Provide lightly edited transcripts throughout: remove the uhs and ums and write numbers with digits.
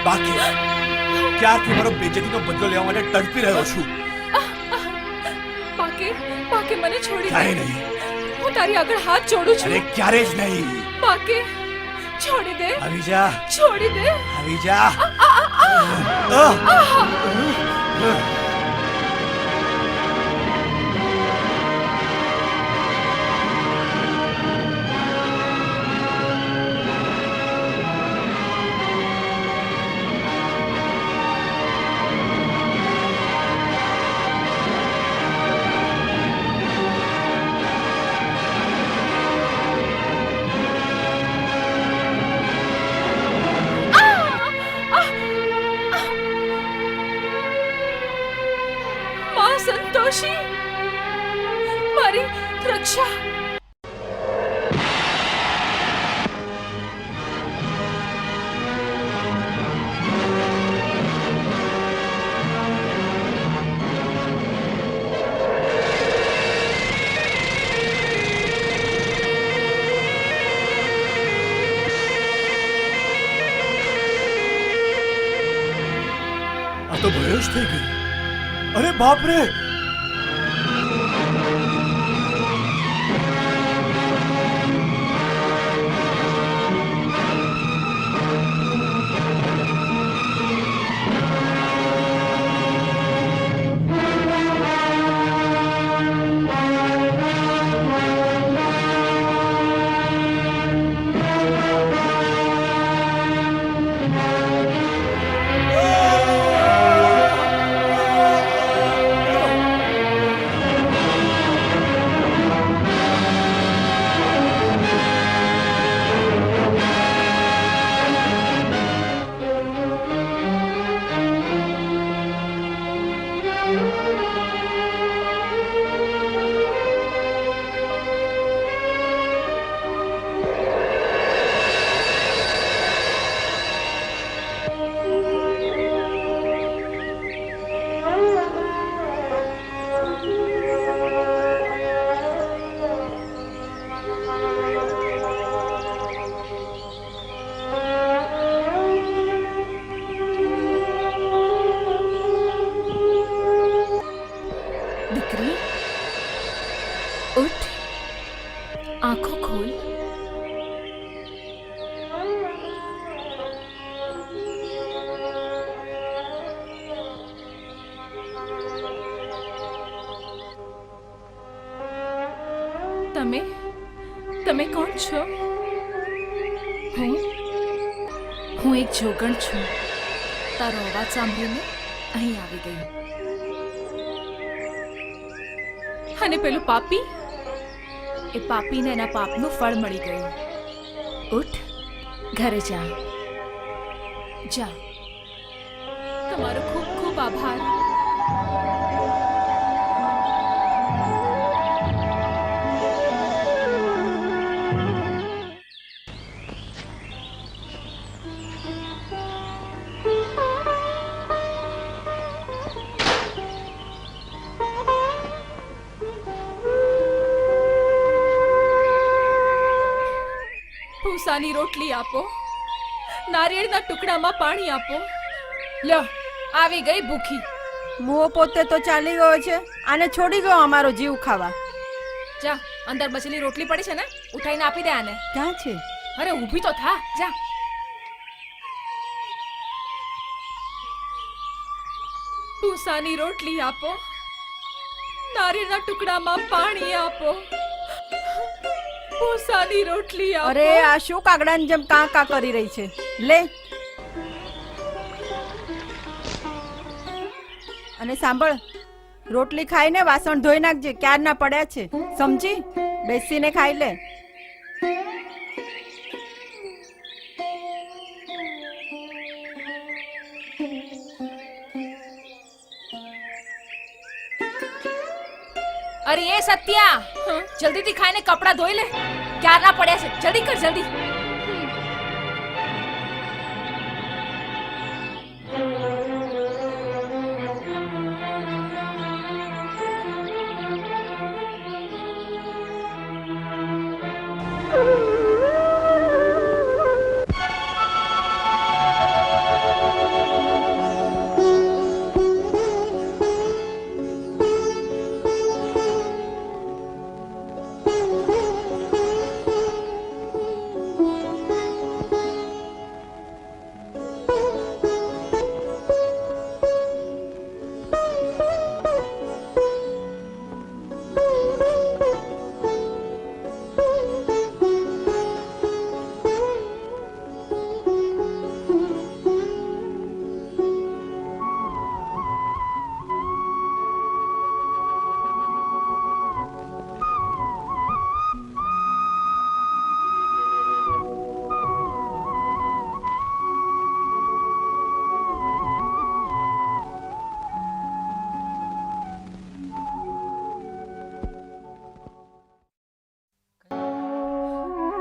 બાકી ક્યારથી મારો બેઇજ્જતીનો બદલો લેવા માટે તડપી રહ્યો છું. બાકી મને છોડી ક્યાંય દે. નહીં. હું તારી આગળ હાથ જોડું છું. અરે ક્યારે જ નહીં. બાકી છોડી દે. આવી જા. છોડી દે. આવી જા. સંતોષી મારી રક્ષા. આ તો ભયો જ થઈ ગઈ. અરે બાપ રે. દીકરી ઉઠ, આંખો ખોલ. તમે કોણ છો? હું એક જોગણ છું. તારો અવાજ સાંભળીને અહીં આવી ગઈ. અને પેલું પાપી, એ પાપીને એના પાપનું ફળ મળી ગયું. ઉઠ, ઘરે જા. તમારો ખૂબ ખૂબ આભાર. ભૂસાની રોટલી આપો, નારિયેળના ટુકડામાં પાણી આપો. લ્યો, આવી ગઈ ભૂખી. મુઓ પોતે તો ચાલી ગયો છે, આને છોડી ગયો અમારો જીવ ખાવા. જા, અંદર બચેલી રોટલી પડી છે ને, ઉઠાઈને આપી દે આને. ક્યાં છે? અરે ઊભી તો થા. જા. ભૂસાની રોટલી આપો, નારિયેળના ટુકડામાં પાણી આપો. ભૂસાની રોટલી આપો. અરે આ શું કાગડાની જેમ કા કા કરી રહી છે? લે. અને સાંભળ, રોટલી ખાઈને વાસણ ધોઈ નાખજે, ક્યારના પડ્યા છે. સમજી? બેસીને ખાઈ લે. અરે એ સત્યા, જલ્દીથી ખાઈને કપડા ધોઈ લે, ક્યારના પડ્યા છે. જલ્દી કર, જલ્દી.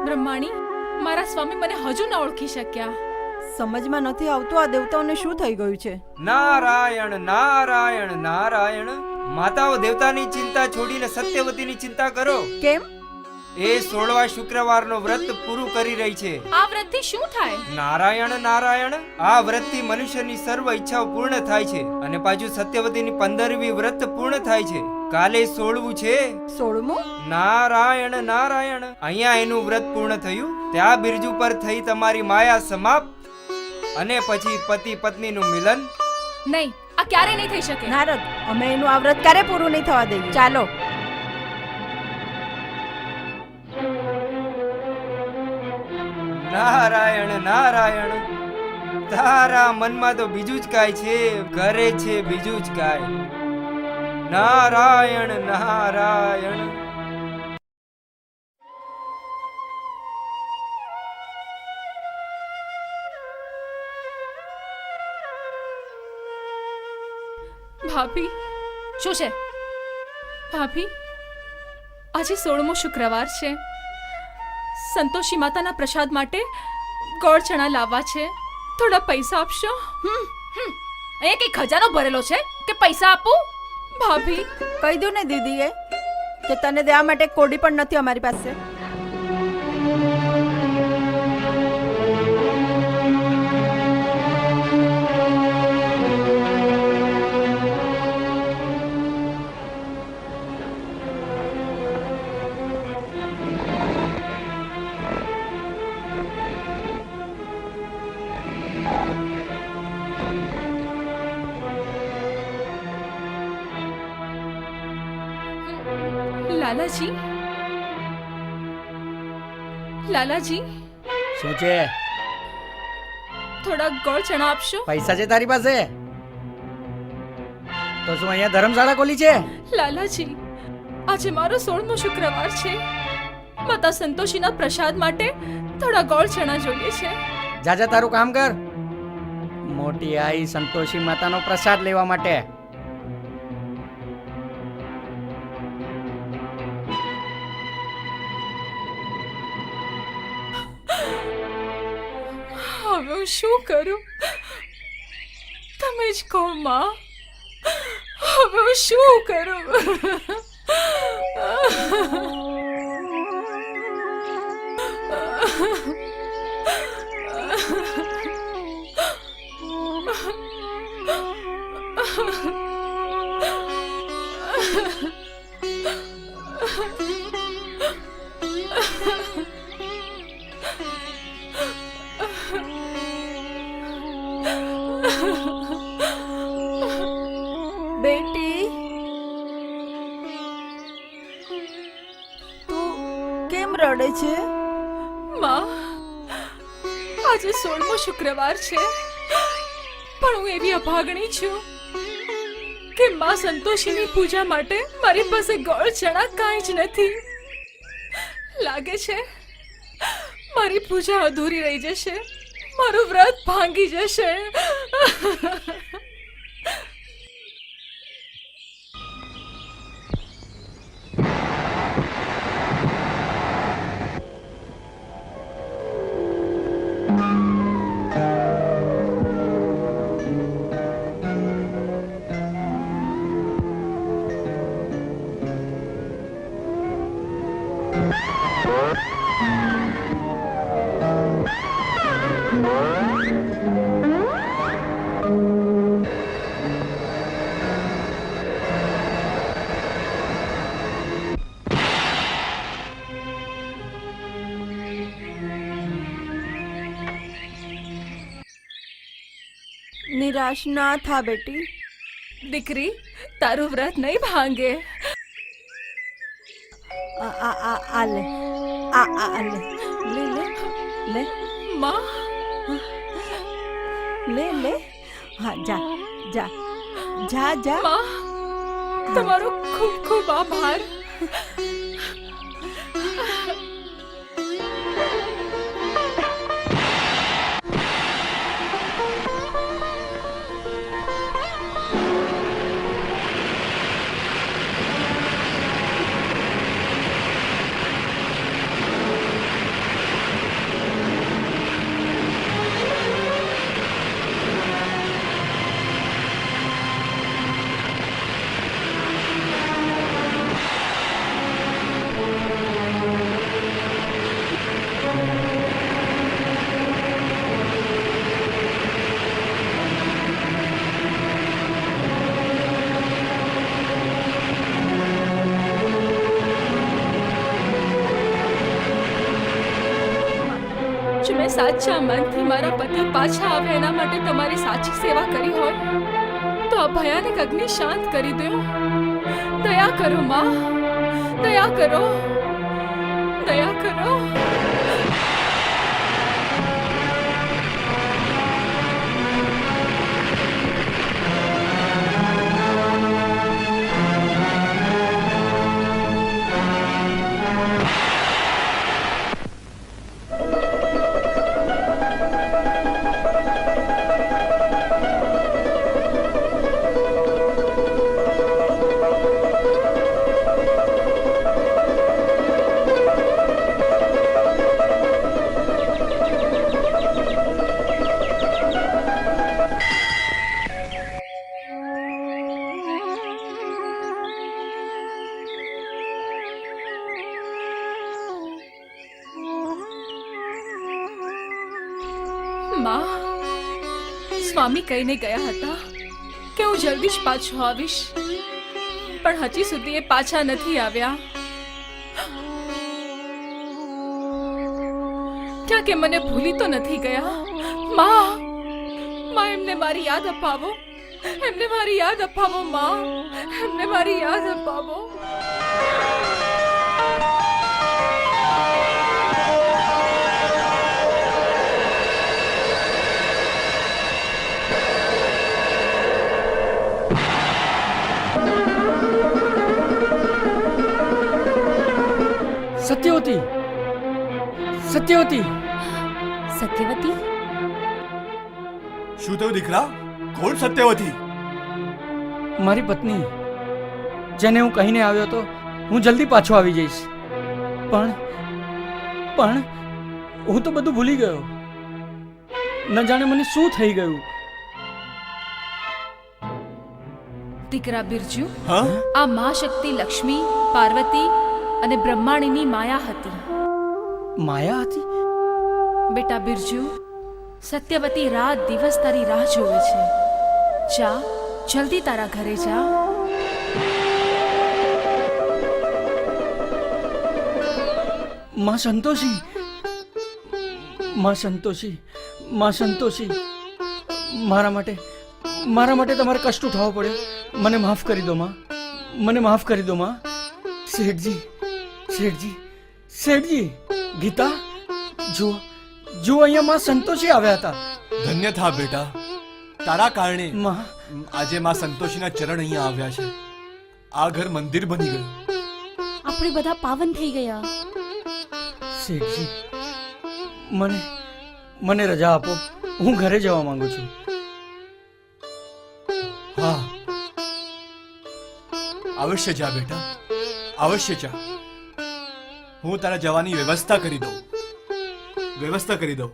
બ્રહ્માણી, મારા સ્વામી મને હજુ ન ઓળખી શક્યા. સમજમાં નથી આવતું આ દેવતાઓને શું થઈ ગયું છે. નારાયણ નારાયણ નારાયણ. માતાઓ દેવતાની ચિંતા છોડીને સત્યવતીની ચિંતા કરો. કેમ? એ 16વા શુક્રવારનો વ્રત પૂરું કરી રહી છે. આ વ્રતથી શું થાય? નારાયણ નારાયણ. આ વ્રતથી મનુષ્યની સર્વ ઈચ્છાઓ પૂર્ણ થાય છે અને પાછું સત્યવતીની 15મી વ્રત પૂર્ણ થાય છે. કાલે 16મું છે. 16મું? નારાયણ નારાયણ. અહીંયા એનું વ્રત પૂર્ણ થયું, ત્યાં બિરજુ પર થઈ તમારી માયા સમાપ્ત અને પછી પતિ પત્નીનું મિલન. નહીં, આ ક્યારે નહીં થઈ શકે. નારદ, અમે એનું આ વ્રત ક્યારે પૂરું નહીં થવા દઈએ. ચાલો. નારાયણ નારાયણ. તારા મનમાં તો બીજું જ કાંઈ છે, કરે છે બીજું જ કાંઈ. નારાયણ નારાયણ. ભાભી, શું છે? ભાભી, આજે 16મો શુક્રવાર છે. સંતોષી માતાના પ્રસાદ માટે ગોળ ચણા લાવવા છે. થોડા પૈસા આપશો? અહીંયા કઈ ખજાનો ભરેલો છે કે પૈસા આપું? ભાભી, કહી દઉં ને દીદીએ કે તને દેવા માટે કોડી પણ નથી અમારી પાસે. લાલાજી, લાલાજી, શું છે? થોડા ગોળ ચણા આપશો? પૈસા છે તારી પાસે? તો શું અહીંયા ધર્મશાળા ખોલી છે? લાલાજી, આજે મારો 16મો શુક્રવાર છે. માતા સંતોષીના પ્રસાદ માટે થોડા ગોળ ચણા જોઈએ છે. જા જા તારું કામ કર. મોટી આઈ સંતોષી માતાનો પ્રસાદ લેવા માટે. હવે હું શું કરું? તમે જ કહો માં. હવે હું શું કરું? બેટી, તું કેમ રડે છે? માં, આજે 16મો શુક્રવાર છે, પણ હું એવી અભાગણી છું કે માં સંતોષીની પૂજા માટે મારી પાસે ગોળ ચણા કાંઈ જ નથી. લાગે છે મારી પૂજા અધૂરી રહી જશે, મારું વ્રત ભાંગી જશે. નિરાશ ના થા બેટી. દીકરી, તારું વ્રત નહીં ભાંગે. આ આ આ આ લે, આ આ આ લે, લે લે લે માં, લે લે. હા, જા જા જા જા. માં, તમારો ખૂબ ખૂબ આભાર. મેં સાચા મનથી મારા પતિ પાછા આવે એના માટે તમારી સાચી સેવા કરી હોય તો આ ભયાનક અગ્નિ શાંત કરી દો. દયા કરો માં, દયા કરો, દયા કરો. માં, સ્વામી કહીને ગયા હતા કે હું જલ્દી જ પાછો આવીશ, પણ હજી સુધી એ પાછા નથી આવ્યા. ક્યાં કે મને ભૂલી તો નથી ગયા? માં, માં એમને મારી યાદ અપાવો, એમને મારી યાદ અપાવો માં, એમને મારી યાદ અપાવો. સત્યવતી, સત્યવતી, સત્યવતી, શું થયું દીકરા? કોણ સત્યવતી? મારી પત્ની, જેને હું કહીને આવ્યો હતો હું જલ્દી પાછો આવી જઈશ, પણ હું તો બધું ભૂલી ગયો. ન જાણે મને શું થઈ ગયું. દીકરા બિરજુ, હા? આ મહાશક્તિ લક્ષ્મી, પાર્વતી અને બ્રહ્માણીની માયા હતી. માયા હતી? બેટા બિરજુ, સત્યવતી રાત દિવસ તારી રાહ જોવે છે. જા, જલ્દી તારા ઘરે જા. માં સંતોષી, માં સંતોષી, માં સંતોષી, મારા માટે તમારે કષ્ટ ઉઠાવવો પડ્યો. મને માફ કરી દો માં, મને માફ કરી દો માં. શેઠજી, શેઠજી, શેઠજી, ગીતા, જુઓ અહીંયા માં સંતોષી આવ્યા હતા. ધન્ય થા બેટા, તારા કારણે માં, આજે માં સંતોષીના ચરણ અહીંયા આવ્યા છે. આ ઘર મંદિર બની ગયું. આપણે બધા પાવન થઈ ગયા. શેઠજી, મને રજા આપો, હું ઘરે જવા માંગુ છું. હા, અવશ્ય જા બેટા, અવશ્ય જા. હું તારા જવાની વ્યવસ્થા કરી દઉં.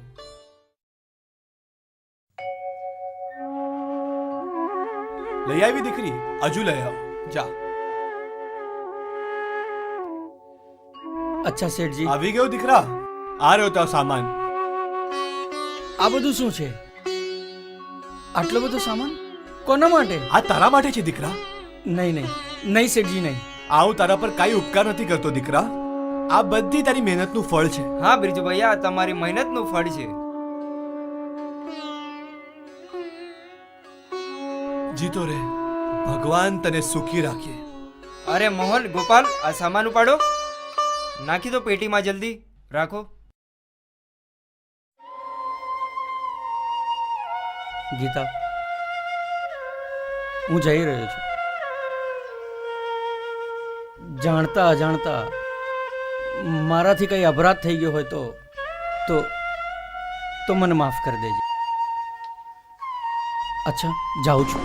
લઈ આવી દીકરી, હજુ લઈ આવ. જા. અચ્છા શેઠજી, આવી ગયો દીકરા. આ રહ્યો તારો સામાન. આ બધું શું છે? આટલો બધો સામાન કોના માટે? આ તારા માટે છે દીકરા. નહીં નહીં નહીં શેઠજી, નહીં. આ હું તારા પર કાંઈ ઉપકાર નથી કરતો દીકરા. આ બધી તારી મહેનતનું ફળ છે. હા બિરજુભાઈ, આ તમારી મહેનતનું ફળ છે. જીતો રે, ભગવાન તને સુખી રાખે. અરે મોહન, ગોપાલ, આ સામાન ઉપાડો, નાખી દો પેટીમાં, જલ્દી રાખો. ગીતા, હું જઈ રહ્યો છું. જાણતા અજાણતા મારાથી કઈ અપરાધ થઈ ગયો હોય તો મને માફ કરી દેજે. અચ્છા, જાઉં છું.